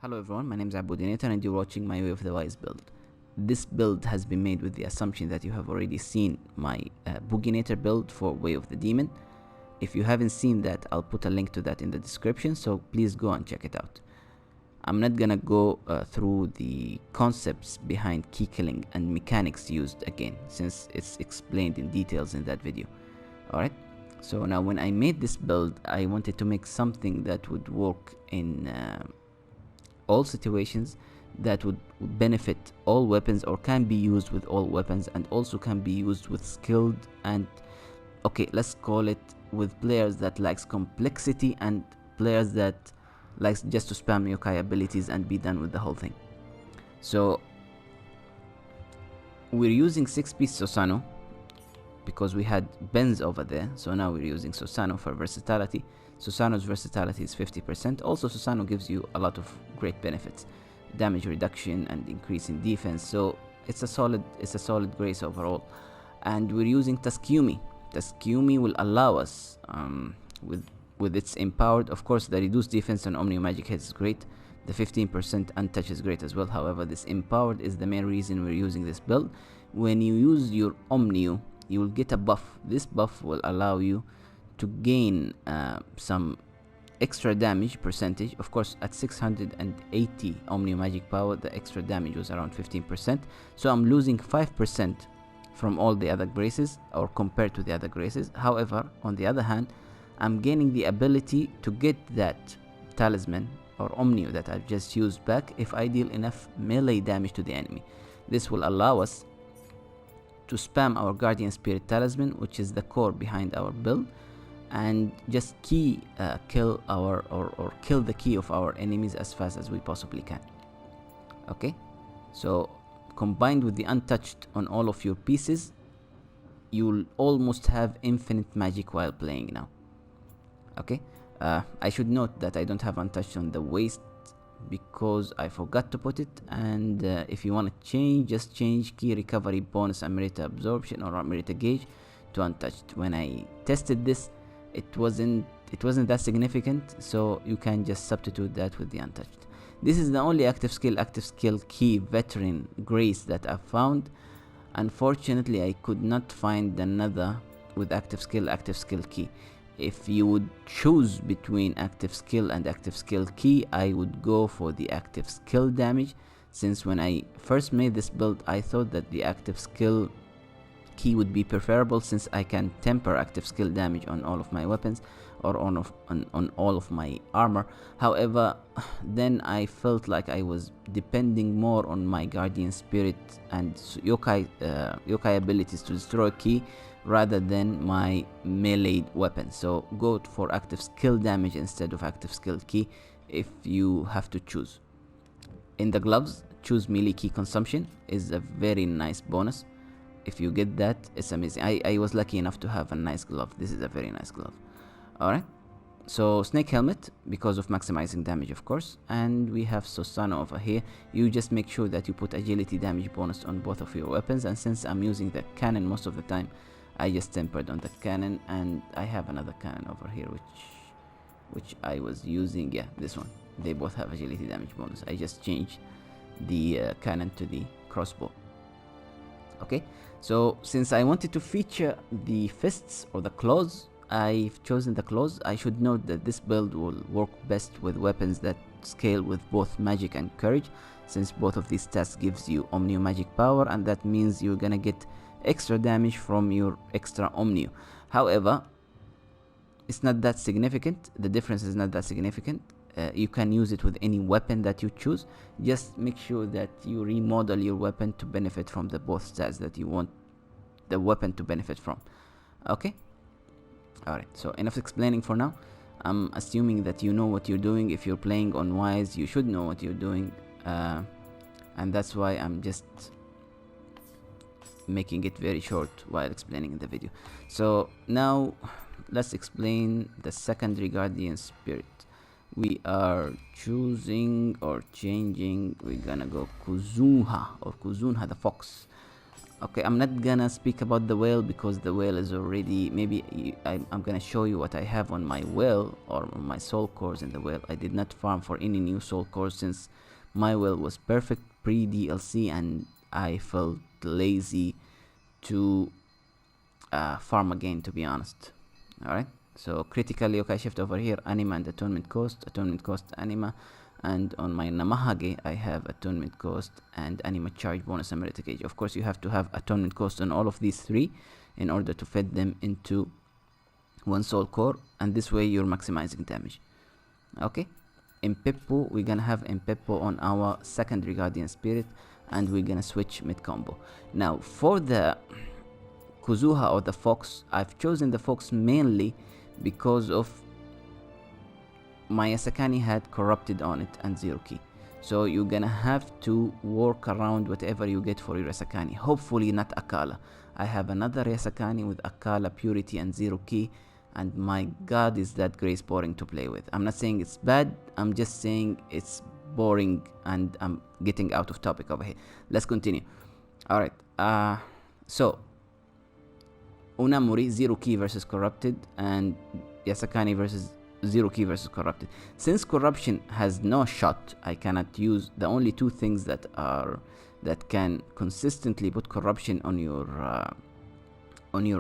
Hello everyone, my name is Booginator and you're watching my Way of the Wise build. This build has been made with the assumption that you have already seen my Booginator build for Way of the Demon. If you haven't seen that, I'll put a link to that in the description, so please go and check it out. I'm not gonna go through the concepts behind key killing and mechanics used again, since it's explained in details in that video. Alright, so now when I made this build, I wanted to make something that would work in all situations, that would benefit all weapons or can be used with all weapons, and also can be used with skilled and, okay, let's call it with players that likes complexity and players that likes just to spam yokai abilities and be done with the whole thing. So we're using 6-piece Susano because we had Benz over there, so now we're using Susano for versatility. Susano's versatility is 50%. Also, Susano gives you a lot of great benefits, damage reduction and increase in defense. So it's a solid grace overall. And we're using Tsukyomi. Tsukyomi will allow us with its empowered. Of course, the reduced defense on onmyo magic hits is great. The 15% untouch is great as well. However, this empowered is the main reason we're using this build. When you use your onmyo, you will get a buff. This buff will allow you to gain some extra damage percentage. Of course, at 680 onmyo magic power, the extra damage was around 15%. So I'm losing 5% from all the other graces, or compared to the other graces. However, on the other hand, I'm gaining the ability to get that talisman or onmyo that I've just used back if I deal enough melee damage to the enemy. This will allow us to spam our guardian spirit talisman, which is the core behind our build, and just kill our or kill the key of our enemies as fast as we possibly can. Okay, so combined with the untouched on all of your pieces, you'll almost have infinite magic while playing now. Okay, I should note that I don't have untouched on the waist because I forgot to put it, and if you want to change, just change key recovery bonus Amrita absorption or Amrita gauge to untouched. When I tested this, it wasn't that significant, so you can just substitute that with the untouched. This is the only active skill key veteran grace that I've found. Unfortunately, I could not find another with active skill key. If you would choose between active skill and active skill key, I would go for the active skill damage, since when I first made this build, I thought that the active skill key would be preferable, since I can temper active skill damage on all of my weapons or on all of my armor. However, then I felt like I was depending more on my guardian spirit and yokai abilities to destroy key rather than my melee weapon. So go for active skill damage instead of active skill key if you have to choose. In the gloves, choose melee key consumption, is a very nice bonus. If you get that, it's amazing. I was lucky enough to have a nice glove. This is a very nice glove. Alright, so snake helmet because of maximizing damage, of course. And we have Susano over here. You just make sure that you put agility damage bonus on both of your weapons, and since I'm using the cannon most of the time, I just tempered on the cannon. And I have another cannon over here which I was using. Yeah, this one. They both have agility damage bonus. I just changed the cannon to the crossbow. Okay, so since I wanted to feature the fists or the claws, I've chosen the claws. I should note that this build will work best with weapons that scale with both magic and courage, since both of these stats gives you onmyo magic power, and that means you're gonna get extra damage from your extra onmyo. However, it's not that significant. The difference is not that significant. You can use it with any weapon that you choose. Just make sure that you remodel your weapon to benefit from the both stats that you want the weapon to benefit from. Okay, alright, so enough explaining for now. I'm assuming that you know what you're doing. If you're playing on Wise, you should know what you're doing, and that's why I'm just making it very short while explaining in the video. So now let's explain the secondary guardian spirit. We are choosing or changing. We're gonna go Kuzunha the fox. Okay, I'm not gonna speak about the whale because the whale is already, maybe I'm gonna show you what I have on my whale or on my soul cores in the whale. I did not farm for any new soul cores since my whale was perfect pre-DLC and I felt lazy to farm again, to be honest. Alright, so critical yokai shift over here, anima and atonement cost anima, and on my Namahage I have atonement cost and anima charge bonus and merit gauge. Of course you have to have atonement cost on all of these three in order to fit them into one soul core, and this way you're maximizing damage. Okay, in Pippo we're gonna have in Pippo on our secondary guardian spirit, and we're gonna switch mid combo. Now for the Kuzuha or the fox, I've chosen the fox mainly because of my Yasakani had corrupted on it and zero key, so you're gonna have to work around whatever you get for your Yasakani. Hopefully not Akala. I have another Yasakani with Akala purity and zero key, and my god is that Grace boring to play with. I'm not saying it's bad, I'm just saying it's boring, and I'm getting out of topic over here. Let's continue. Alright, so Unamori, zero key versus corrupted, and Yasakani versus zero key versus corrupted. Since corruption has no shot, I cannot use the only two things that can consistently put corruption on your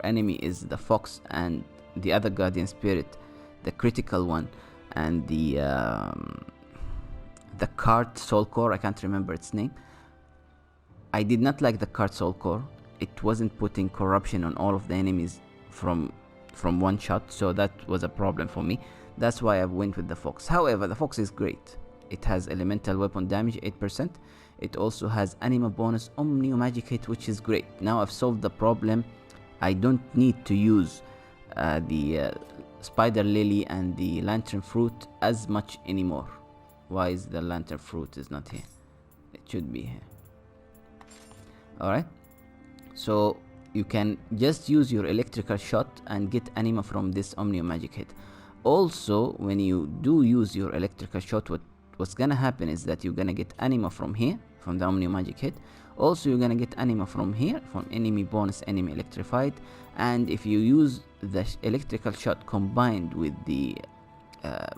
enemy is the fox and the other guardian spirit, the critical one, and the cart soul core. I can't remember its name. I did not like the cart soul core. It wasn't putting corruption on all of the enemies from one shot, so that was a problem for me. That's why I went with the fox. However, the fox is great. It has elemental weapon damage 8%. It also has anima bonus onmyo magic hit, which is great. Now I've solved the problem. I don't need to use the spider lily and the lantern fruit as much anymore. Why is the lantern fruit is not here? It should be here. Alright, so you can just use your electrical shot and get anima from this onmyo magic hit. Also, when you do use your electrical shot, what's gonna happen is that you're gonna get anima from here, from the onmyo magic hit. Also, you're gonna get anima from here, from enemy bonus, enemy electrified. And if you use the electrical shot combined with the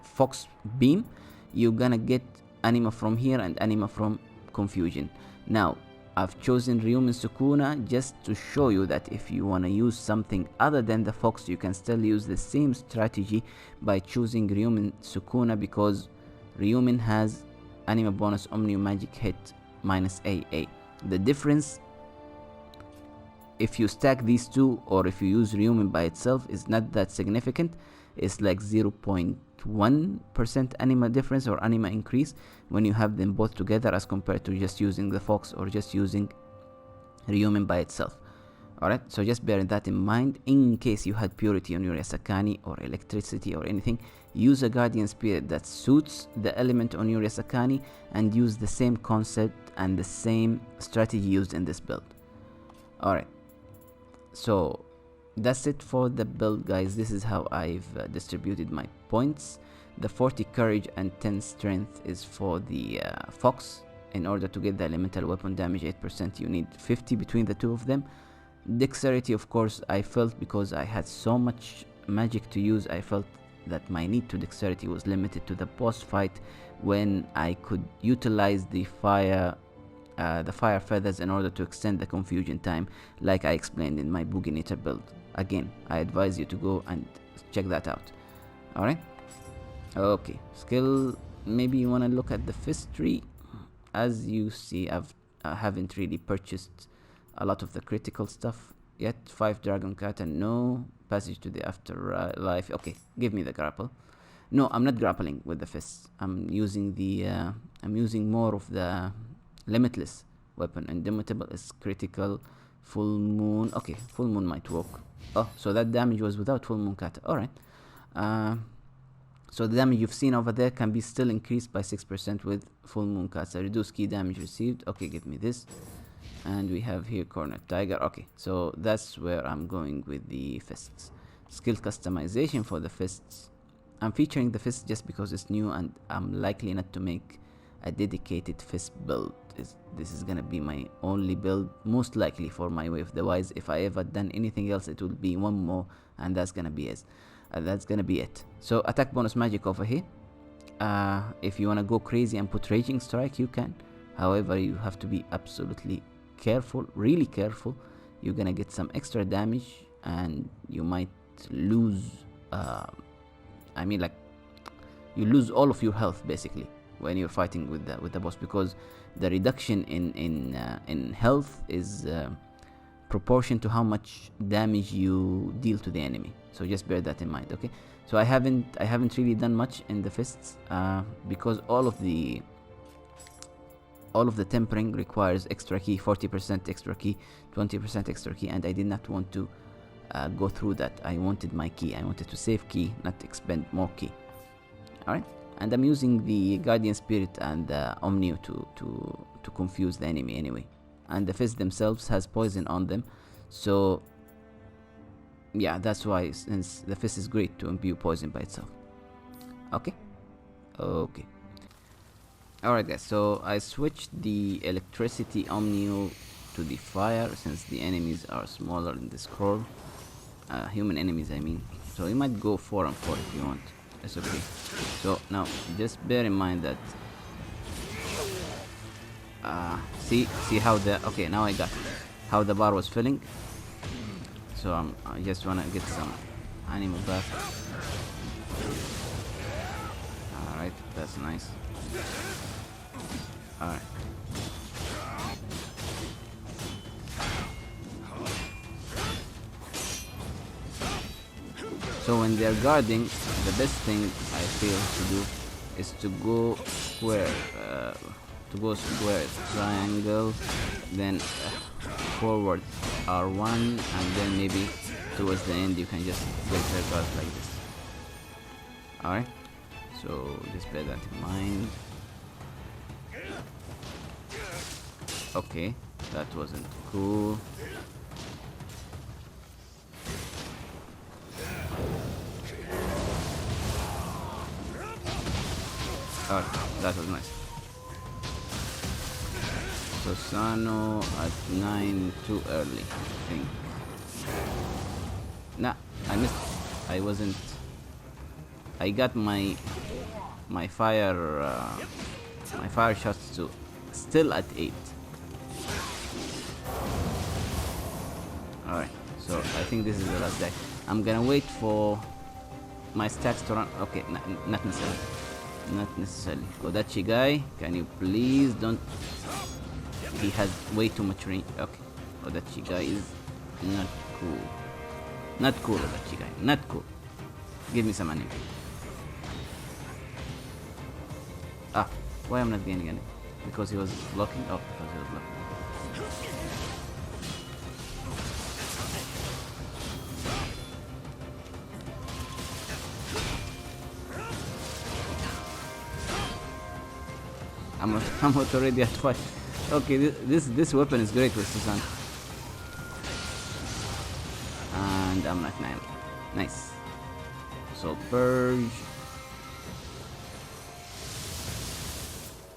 fox beam, you're gonna get anima from here and anima from confusion. Now I've chosen Ryumin Sukuna just to show you that if you want to use something other than the fox, you can still use the same strategy by choosing Ryumin Sukuna, because Ryumin has anima bonus onmyo magic hit minus AA. The difference, if you stack these two or if you use Ryumin by itself, is not that significant. It's like 0.1% anima difference or anima increase when you have them both together, as compared to just using the fox or just using Ryumin by itself. Alright, so just bear that in mind. In case you had purity on your Yasakani or electricity or anything, use a guardian spirit that suits the element on your Yasakani and use the same concept and the same strategy used in this build. Alright, so that's it for the build, guys. This is how I've distributed my points. The 40 courage and 10 strength is for the fox. In order to get the elemental weapon damage 8%, you need 50 between the two of them. Dexterity, of course, I felt because I had so much magic to use, I felt that my need to dexterity was limited to the boss fight, when I could utilize the fire feathers in order to extend the confusion time, like I explained in my Booginator build. Again, I advise you to go and check that out. Alright, okay, skill, maybe you want to look at the fist tree. As you see, I haven't really purchased a lot of the critical stuff yet. 5 dragon kata, no. Passage to the afterlife, okay, give me the grapple. No, I'm not grappling with the fists. I'm using more of the limitless weapon. Indomitable is critical. Full moon, okay, full moon might work. Oh, so that damage was without full moon kata. Alright, so the damage you've seen over there can be still increased by 6% with full moon kata. Reduce key damage received, okay, give me this. And we have here corner tiger. Okay, so that's where I'm going with the fists. Skill customization for the fists. I'm featuring the fist just because it's new and I'm likely not to make a dedicated fist build this is gonna be my only build, most likely, for my Way of the Wise. If I ever done anything else, it will be onmyo, and that's gonna be it. So attack bonus magic over here. If you wanna go crazy and put Raging Strike, you can. However, you have to be absolutely careful, really careful. You're gonna get some extra damage, and you might lose. You lose all of your health basically when you're fighting with the boss, because the reduction in health is proportion to how much damage you deal to the enemy. So just bear that in mind, okay? So I haven't really done much in the fists because all of the tempering requires extra ki, 40% extra ki, 20% extra ki, and I did not want to go through that. I wanted my ki. I wanted to save ki, not expend more ki. Alright, and I'm using the Guardian Spirit and the Onmyo to confuse the enemy anyway. And the fists themselves has poison on them, so yeah, that's why, since the fist is great to imbue poison by itself. Okay. Alright guys, so I switched the electricity Onmyo to the fire, since the enemies are smaller in the scroll. Human enemies, I mean. So you might go 4 and 4 if you want. That's okay. So now just bear in mind that see how now I got how the bar was filling. So I just wanna get some animal back. Alright, that's nice. Alright. So when they're guarding, the best thing I feel to do is to go square, triangle, then forward R1, and then maybe towards the end you can just get their guard like this. Alright, so just bear that in mind. Okay, that wasn't cool. Oh, that was nice. Susano at 9, too early, I think. Nah, I missed. I wasn't. I got my fire shots to still at 8. Alright, so I think this is the last guy. I'm gonna wait for my stacks to run. Okay, not necessarily. Not necessarily. Kodachi guy, can you please don't... He has way too much range. Okay. Kodachi guy is not cool. Not cool, Kodachi guy. Not cool. Give me some anime. Ah, why I'm not gaining any? Because he was blocking? Oh, because he was blocking. I'm already at 5. Okay, this weapon is great with Susano. And I'm at 9. Nice. So purge.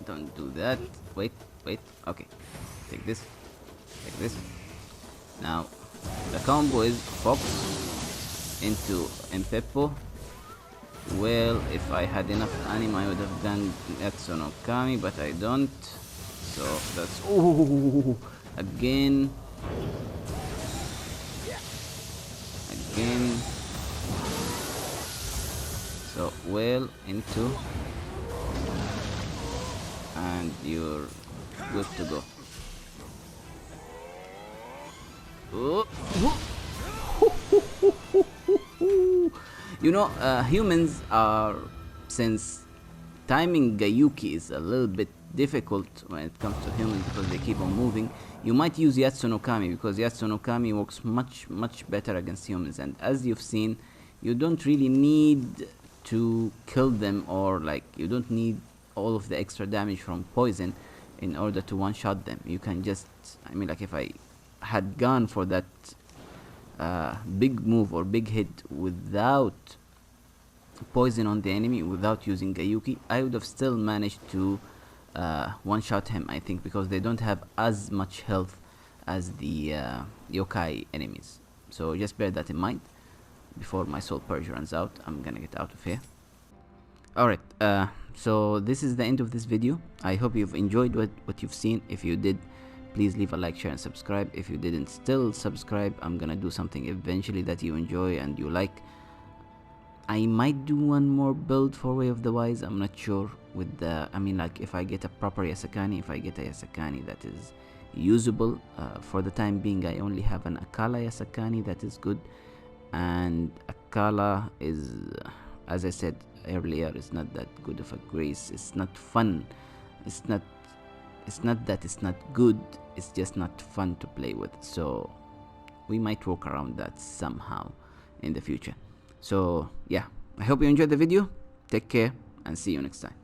Don't do that. Wait. Okay. Take this. Now the combo is Fox into Empeppo. Well, if I had enough anime, I would have done Yatsu no Kami, but I don't. So that's... Ooh! Again. So, well, into... And you're good to go. You know, humans are, since timing Gayuki is a little bit difficult when it comes to humans because they keep on moving, you might use Yatsu no Kami, because Yatsu no Kami works much better against humans. And as you've seen, you don't really need to kill them, or like you don't need all of the extra damage from poison in order to one-shot them. You can just, I mean, like if I had gone for that big move or big hit without poison on the enemy, without using Gayuki, I would have still managed to one-shot him, I think, because they don't have as much health as the yokai enemies. So just bear that in mind. Before my soul purge runs out, I'm gonna get out of here. Alright, so this is the end of this video. I hope you've enjoyed what you've seen. If you did, please leave a like, share, and subscribe. If you didn't still subscribe, I'm gonna do something eventually that you enjoy and you like. I might do one more build for Way of the Wise. I'm not sure with the, I mean, like, if I get a proper Yasakani, if I get a Yasakani that is usable. For the time being, I only have an Akala Yasakani that is good, and Akala is, as I said earlier, it's not that good of a grace. It's not fun. It's not that it's not good, it's just not fun to play with. So we might work around that somehow in the future. So yeah, I hope you enjoyed the video. Take care and see you next time.